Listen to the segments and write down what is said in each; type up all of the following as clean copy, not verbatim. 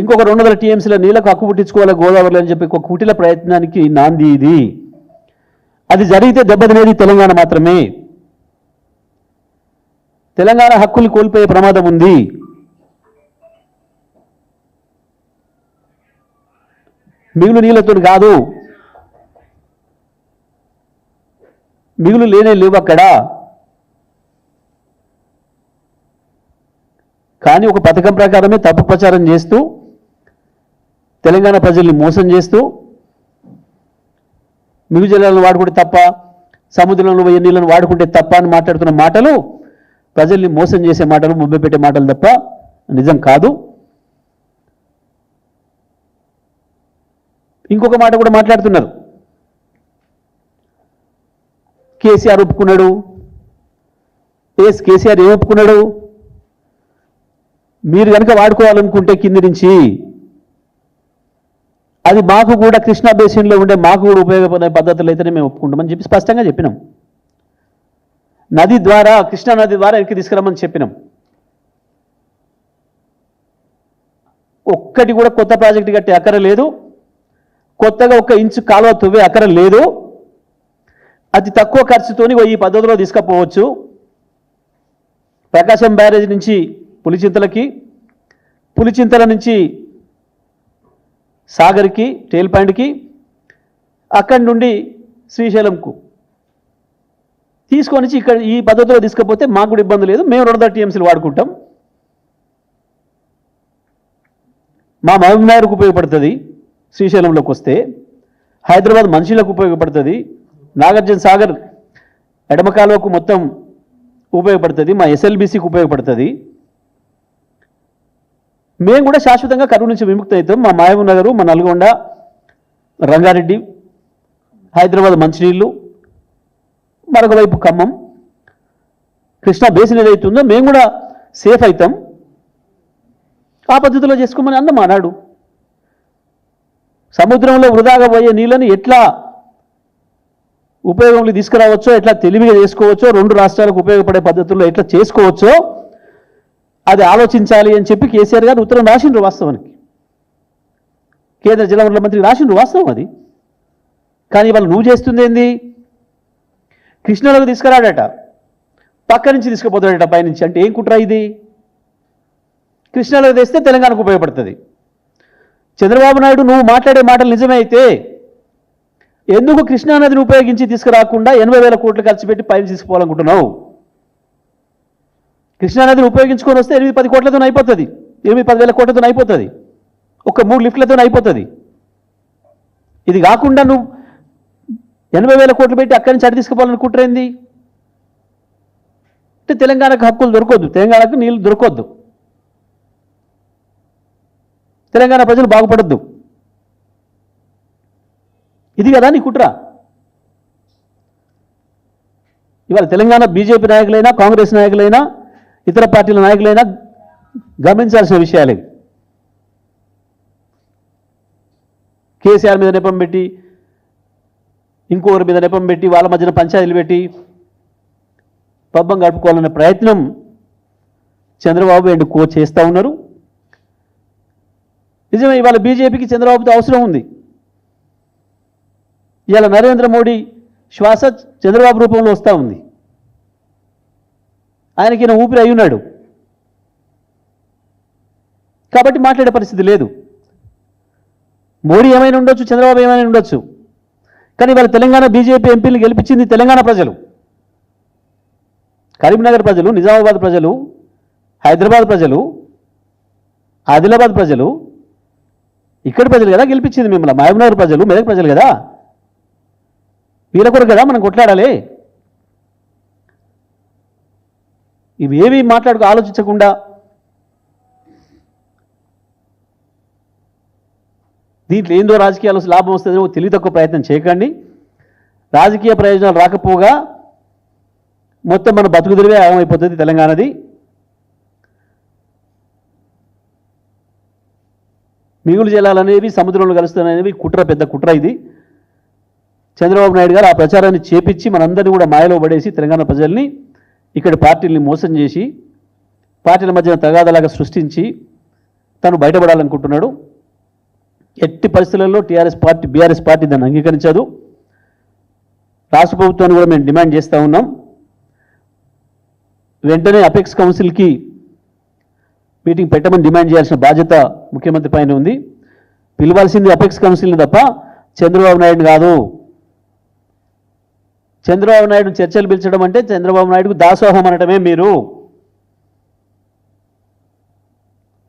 ఇంకొక 200 టీఎంసీల నీళ్లకు హక్కు పుట్టించుకోవాలి గోదావరిలో అని చెప్పి ఒక కుటిల ప్రయత్నానికి నాంది ఇది. అది జరిగితే దెబ్బతినేది తెలంగాణ మాత్రమే. తెలంగాణ హక్కులు కోల్పోయే ప్రమాదం ఉంది. మిగులు నీళ్లతో కాదు, మిగులు లేవు అక్కడ. కానీ ఒక పథకం ప్రకారమే తప్పు ప్రచారం చేస్తూ తెలంగాణ ప్రజల్ని మోసం చేస్తూ మిగులు జలాలను వాడుకుంటే తప్ప, సముద్రంలో పోయే నీళ్ళను వాడుకుంటే తప్ప అని మాట్లాడుతున్న మాటలు ప్రజల్ని మోసం చేసే మాటలు, ముబ్బెపెట్టే మాటలు తప్ప నిజం కాదు. ఇంకొక మాట కూడా మాట్లాడుతున్నారు. కేసీఆర్ ఒప్పుకున్నాడు. కేసీఆర్ ఏం ఒప్పుకున్నాడు? మీరు కనుక వాడుకోవాలనుకుంటే కింది నుంచి అది మాకు కూడా కృష్ణా బేసిన్లో ఉండే మాకు కూడా ఉపయోగపడే పద్ధతులు అయితేనే మేము ఒప్పుకుంటామని చెప్పి స్పష్టంగా చెప్పినాం. నది ద్వారా, కృష్ణా నది ద్వారా వెనక్కి తీసుకురామని చెప్పినాం. ఒక్కటి కూడా కొత్త ప్రాజెక్టు కట్టే అక్కర లేదు. కొత్తగా 1 ఇంచు కాలువ తవ్వే అక్కర లేదు. అతి తక్కువ ఖర్చుతోని ఈ పద్ధతిలో తీసుకుపోవచ్చు. ప్రకాశం బ్యారేజ్ నుంచి పులిచింతలకి, పులిచింతల నుంచి సాగర్కి, టేల్ పాయింట్కి, అక్కడి నుండి శ్రీశైలంకు తీసుకొని ఇక్కడ ఈ పద్ధతిలో తీసుకపోతే మాకు కూడా ఇబ్బంది లేదు. మేము 200 టీఎంసీలు వాడుకుంటాం. మా మహబూబ్నగర్కు ఉపయోగపడుతుంది. శ్రీశైలంలోకి వస్తే హైదరాబాద్ మనుషులకు ఉపయోగపడుతుంది. నాగార్జున సాగర్ ఎడమ కాలువకు మొత్తం ఉపయోగపడుతుంది. మా ఎస్ఎల్బీసీకి ఉపయోగపడుతుంది. మేము కూడా శాశ్వతంగా కరువు నుంచి విముక్తి అవుతాం. మా మహబూబ్నగర్, మా నల్గొండ, రంగారెడ్డి, హైదరాబాద్ మంచినీళ్ళు, మరొక వైపు ఖమ్మం, కృష్ణా బేసిన్ ఏదైతుందో మేము కూడా సేఫ్ అవుతాం. ఆ పద్ధతిలో చేసుకోమని అన్న మానాడు. సముద్రంలో వృధాగా పోయే నీళ్ళని ఎట్లా ఉపయోగంలో తీసుకురావచ్చో, ఎట్లా తెలివిగా చేసుకోవచ్చో, 2 రాష్ట్రాలకు ఉపయోగపడే పద్ధతుల్లో ఎట్లా చేసుకోవచ్చో అది ఆలోచించాలి అని చెప్పి కేసీఆర్ గారు ఉత్తరం రాసిండ్రు. వాస్తవానికి కేంద్ర జలవనరుల మంత్రి రాసిండ్రు, వాస్తవం అది. కానీ వాళ్ళు నువ్వు చేస్తుంది ఏంది? కృష్ణాలోకి తీసుకురాడట, పక్క నుంచి తీసుకుపోతాడట పైనుంచి. అంటే ఏం కుట్ర ఇది? కృష్ణాలోకి తెస్తే తెలంగాణకు ఉపయోగపడుతుంది. చంద్రబాబు నాయుడు నువ్వు మాట్లాడే మాటలు నిజమే అయితే ఎందుకు కృష్ణానదిని ఉపయోగించి తీసుకురాకుండా 80,000 కోట్లు ఖర్చు పెట్టి పైన తీసుకుపోవాలనుకుంటున్నావు? కృష్ణానదిని ఉపయోగించుకొని వస్తే 8-10 కోట్లతో అయిపోతుంది. 8-10,000 కోట్లతో అయిపోతుంది. ఒక 3 లిఫ్ట్లతో అయిపోతుంది. ఇది కాకుండా నువ్వు 80,000 కోట్లు పెట్టి అక్కడి నుంచి అటు తీసుకుపోవాలనుకుంటారేంది? అంటే తెలంగాణకు హక్కులు దొరకొద్దు, తెలంగాణకు నీళ్ళు దొరకొద్దు, తెలంగాణ ప్రజలు బాగుపడద్దు. ఇది కదా నీ కుట్ర. ఇవాళ తెలంగాణ బీజేపీ నాయకులైనా, కాంగ్రెస్ నాయకులైనా, ఇతర పార్టీల నాయకులైనా గమనించాల్సిన విషయాలే. కేసీఆర్ మీద నెపం పెట్టి, ఇంకొకరి మీద నెపం పెట్టి, వాళ్ళ మధ్యన పంచాయతీలు పెట్టి పబ్బం గడుపుకోవాలనే ప్రయత్నం చంద్రబాబు అండ్ కో చేస్తూ ఉన్నారు. నిజమే, ఇవాళ బీజేపీకి చంద్రబాబుతో అవసరం ఉంది. ఇవాళ నరేంద్ర మోడీ శ్వాస చంద్రబాబు రూపంలో వస్తూ ఉంది. ఆయనకి ఈయన ఊపిరి అయి ఉన్నాడు కాబట్టి మాట్లాడే పరిస్థితి లేదు. మోడీ ఏమైనా ఉండొచ్చు, చంద్రబాబు ఏమైనా ఉండొచ్చు, కానీ వాళ్ళ తెలంగాణ బీజేపీ ఎంపీలు గెలిపించింది తెలంగాణ ప్రజలు, కరీంనగర్ ప్రజలు, నిజామాబాద్ ప్రజలు, హైదరాబాద్ ప్రజలు, ఆదిలాబాద్ ప్రజలు, ఇక్కడ ప్రజలు కదా గెలిపించింది మిమ్మల్ని. మహబూబ్నగర్ ప్రజలు, మెదక్ ప్రజలు కదా. వీళ్ళ కొరకు కదా మనం కొట్లాడాలి. ఇవేవి ఆలోచించకుండా దీంట్లో ఏందో రాజకీయాలు లాభం వస్తుందో తెలివి తక్కువ ప్రయత్నం చేయకండి. రాజకీయ ప్రయోజనాలు రాకపోగా మొత్తం మన బతుకు తెరివే ఆగమైపోతుంది తెలంగాణది. మిగులు జలాలనేవి సముద్రంలో కలుస్తాయనేవి కుట్ర, పెద్ద కుట్ర ఇది. చంద్రబాబు నాయుడు గారు ఆ ప్రచారాన్ని చేపించి మనందరినీ కూడా మాయలో పడేసి తెలంగాణ ప్రజల్ని, ఇక్కడ పార్టీల్ని మోసం చేసి, పార్టీల మధ్యన తగాదలాగా సృష్టించి తను బయటపడాలనుకుంటున్నాడు. ఎట్టి పరిస్థితులలో బీఆర్ఎస్ పార్టీ దాన్ని అంగీకరించదు. రాష్ట్ర ప్రభుత్వాన్ని కూడా మేము డిమాండ్ చేస్తూ ఉన్నాం. వెంటనే అపెక్స్ కౌన్సిల్కి మీటింగ్ పెట్టమని డిమాండ్ చేయాల్సిన బాధ్యత ముఖ్యమంత్రి పైన ఉంది. పిలవాల్సింది అపెక్స్ కౌన్సిల్ని తప్ప చంద్రబాబు నాయుడు కాదు. చంద్రబాబు నాయుడు చర్చలు పిలిచడం అంటే చంద్రబాబు నాయుడుకు దాసోహం అనటమే. మీరు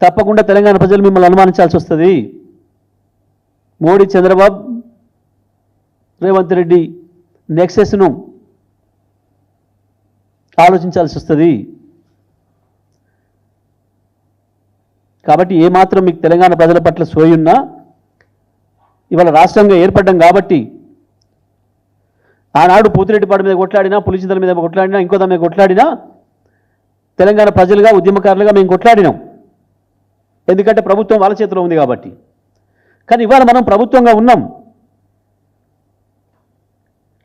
తప్పకుండా తెలంగాణ ప్రజలు మిమ్మల్ని అనుమానించాల్సి వస్తుంది. మోడీ, చంద్రబాబు, రేవంత్ రెడ్డి నెక్సెస్ను ఆలోచించాల్సి వస్తుంది. కాబట్టి ఏమాత్రం మీకు తెలంగాణ ప్రజల పట్ల సోయున్నా ఇవాళ రాష్ట్రంగా ఏర్పడ్డం కాబట్టి ఆనాడు పూతిరెడ్డిపాడు మీద కొట్లాడినా, పులిచింతల మీద కొట్లాడినా, ఇంకో దాని మీద కొట్లాడినా తెలంగాణ ప్రజలుగా, ఉద్యమకారులుగా మేము కొట్లాడినాం. ఎందుకంటే ప్రభుత్వం వాళ్ళ చేతిలో ఉంది కాబట్టి. కానీ ఇవాళ మనం ప్రభుత్వంగా ఉన్నాం.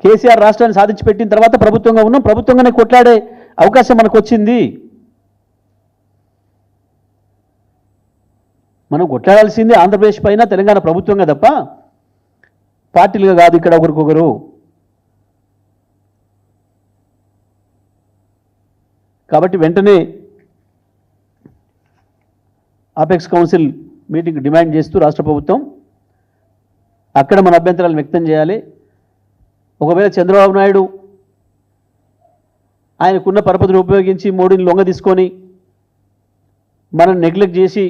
కేసీఆర్ రాష్ట్రాన్ని సాధించి పెట్టిన తర్వాత ప్రభుత్వంగా ఉన్నాం. ప్రభుత్వంగానే కొట్లాడే అవకాశం మనకు వచ్చింది. మనం కొట్లాడాల్సింది ఆంధ్రప్రదేశ్ పైన తెలంగాణ ప్రభుత్వంగా తప్ప పార్టీలుగా కాదు. ఇక్కడ ఒకరికొకరు. కాబట్టి వెంటనే అపెక్స్ కౌన్సిల్ మీటింగ్ డిమాండ్ చేస్తూ రాష్ట్ర ప్రభుత్వం అక్కడ మన అభ్యంతరాలు వ్యక్తం చేయాలి. ఒకవేళ చంద్రబాబు నాయుడు ఆయనకున్న పరపతిని ఉపయోగించి మోడీని లొంగ తీసుకొని మనం నెగ్లెక్ట్ చేసి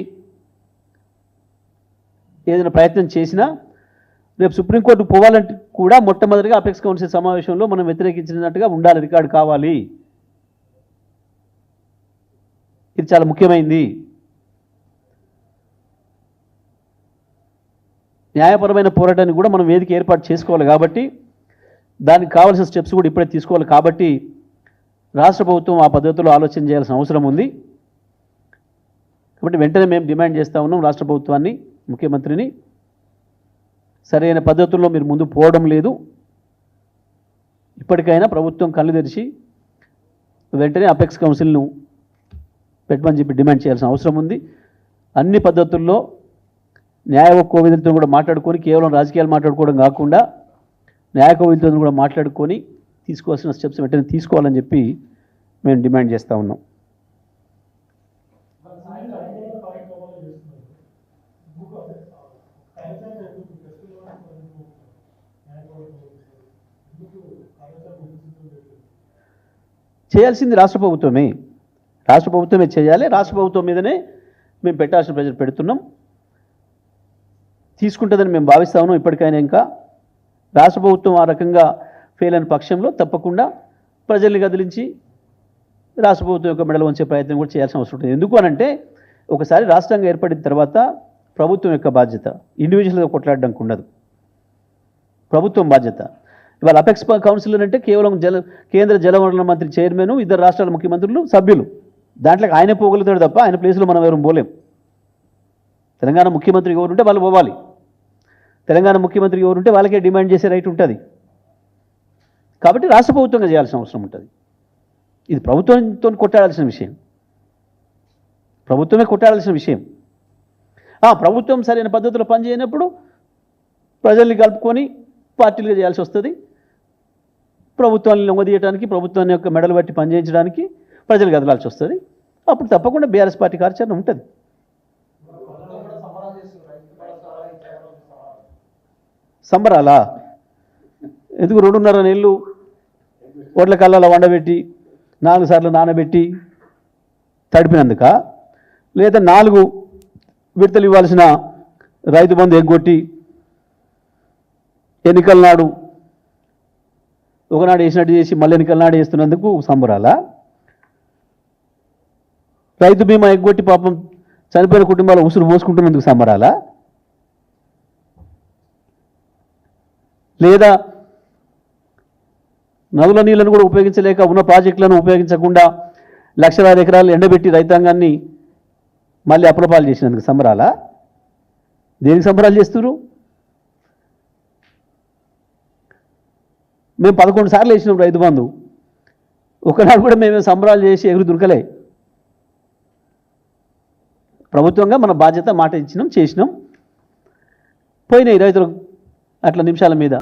ఏదైనా ప్రయత్నం చేసినా రేపు సుప్రీంకోర్టు పోవాలంటే కూడా మొట్టమొదటిగా అపెక్స్ కౌన్సిల్ సమావేశంలో మనం వ్యతిరేకించినట్టుగా ఉండాలి, రికార్డు కావాలి. ఇది చాలా ముఖ్యమైనది. న్యాయపరమైన పోరాటానికి కూడా మనం వేదిక ఏర్పాటు చేసుకోవాలి. కాబట్టి దానికి కావాల్సిన స్టెప్స్ కూడా ఇప్పుడే తీసుకోవాలి. కాబట్టి రాష్ట్ర ప్రభుత్వం ఆ పద్ధతిలో ఆలోచన చేయాల్సిన అవసరం ఉంది. కాబట్టి వెంటనే మేము డిమాండ్ చేస్తూ ఉన్నాం రాష్ట్ర ప్రభుత్వాన్ని, ముఖ్యమంత్రిని, సరైన పద్ధతుల్లో మీరు ముందు పోవడం లేదు. ఇప్పటికైనా ప్రభుత్వం కళ్ళు తెరిచి వెంటనే అపెక్స్ కౌన్సిల్ను పెట్టమని చెప్పి డిమాండ్ చేయాల్సిన అవసరం ఉంది. అన్ని పద్ధతుల్లో న్యాయ కోవిదులతో కూడా మాట్లాడుకొని, కేవలం రాజకీయాలు మాట్లాడుకోవడం కాకుండా న్యాయ కోవిదులతో కూడా మాట్లాడుకొని తీసుకోవాల్సిన స్టెప్స్ వెంటనే తీసుకోవాలని చెప్పి మేము డిమాండ్ చేస్తూ ఉన్నాం. చేయాల్సింది రాష్ట్ర ప్రభుత్వమే. రాష్ట్ర ప్రభుత్వమే చేయాలి. రాష్ట్ర ప్రభుత్వం మీదనే మేము పెట్టాల్సిన ప్రెజర్ పెడుతున్నాం. తీసుకుంటుందని మేము భావిస్తా ఉన్నాం. ఇప్పటికైనా ఇంకా రాష్ట్ర ప్రభుత్వం ఆ రకంగా ఫెయిల్ అయిన పక్షంలో తప్పకుండా ప్రజల్ని కదిలించి రాష్ట్ర ప్రభుత్వం యొక్క మెడలు వంచే ప్రయత్నం కూడా చేయాల్సిన అవసరం ఉంటుంది. ఎందుకు అనంటే ఒకసారి రాష్ట్రంగా ఏర్పడిన తర్వాత ప్రభుత్వం యొక్క బాధ్యత ఇండివిజువల్గా కొట్లాడడానికి ఉండదు. ప్రభుత్వం బాధ్యత. ఇవాళ అపెక్స్ కౌన్సిల్ అంటే కేవలం కేంద్ర జలవనరుల మంత్రి చైర్మన్, ఇద్దరు రాష్ట్రాల ముఖ్యమంత్రులు, సభ్యులు. దాంట్లోకి ఆయనే పోగలుగుతాడు తప్ప ఆయన ప్లేస్లో మనం ఎవరు పోలేం. తెలంగాణ ముఖ్యమంత్రి ఎవరు ఉంటే వాళ్ళు పోవాలి. తెలంగాణ ముఖ్యమంత్రి ఎవరు ఉంటే వాళ్ళకే డిమాండ్ చేసే రైట్ ఉంటుంది. కాబట్టి రాష్ట్ర ప్రభుత్వంగా చేయాల్సిన అవసరం ఉంటుంది. ఇది ప్రభుత్వంతో కొట్టాడాల్సిన విషయం. ప్రభుత్వమే కొట్టాడాల్సిన విషయం. ప్రభుత్వం సరైన పద్ధతిలో పనిచేయనప్పుడు ప్రజల్ని కలుపుకొని పార్టీలుగా చేయాల్సి వస్తుంది. ప్రభుత్వాన్ని లొంగదీయడానికి, ప్రభుత్వాన్ని యొక్క మెడలు బట్టి పనిచేయించడానికి ప్రజలు కదలాల్సి వస్తుంది. అప్పుడు తప్పకుండా బీఆర్ఎస్ పార్టీ కార్యాచరణ ఉంటుంది. సంబరాలా? ఎందుకు 2.5 నెలలు ఓట్ల కళ్ళలో వండబెట్టి 4 సార్లు నానబెట్టి తడిపినందుక, లేదా 4 విడతలు ఇవ్వాల్సిన రైతు బంధు ఎగ్గొట్టి ఎన్నికల నాడు ఒకనాడు వేసినట్టు చేసి మళ్ళీ ఎన్నికల నాడు వేస్తున్నందుకు సంబరాలా? రైతు బీమా ఎగ్గొట్టి పాపం చనిపోయిన కుటుంబాలు ఉసురు పోసుకుంటున్నందుకు సంబరాలా? లేదా నదుల నీళ్లను కూడా ఉపయోగించలేక ఉన్న ప్రాజెక్టులను ఉపయోగించకుండా లక్షలాది ఎకరాలు ఎండబెట్టి రైతాంగాన్ని మళ్ళీ అప్పులపాలు చేసినందుకు సంబరాలా? దేనికి సంబరాలు చేస్తున్నారు? మేము 11 సార్లు వేసినాం రైతు బంధు. ఒకనాడు కూడా మేము సంబరాలు చేసి ఎగురు దురకలే. ప్రభుత్వంగా మన బాధ్యత మాట ఇచ్చినాం, చేసినాం. పోయినాయి రైతులకు అట్లా నిమిషాల మీద.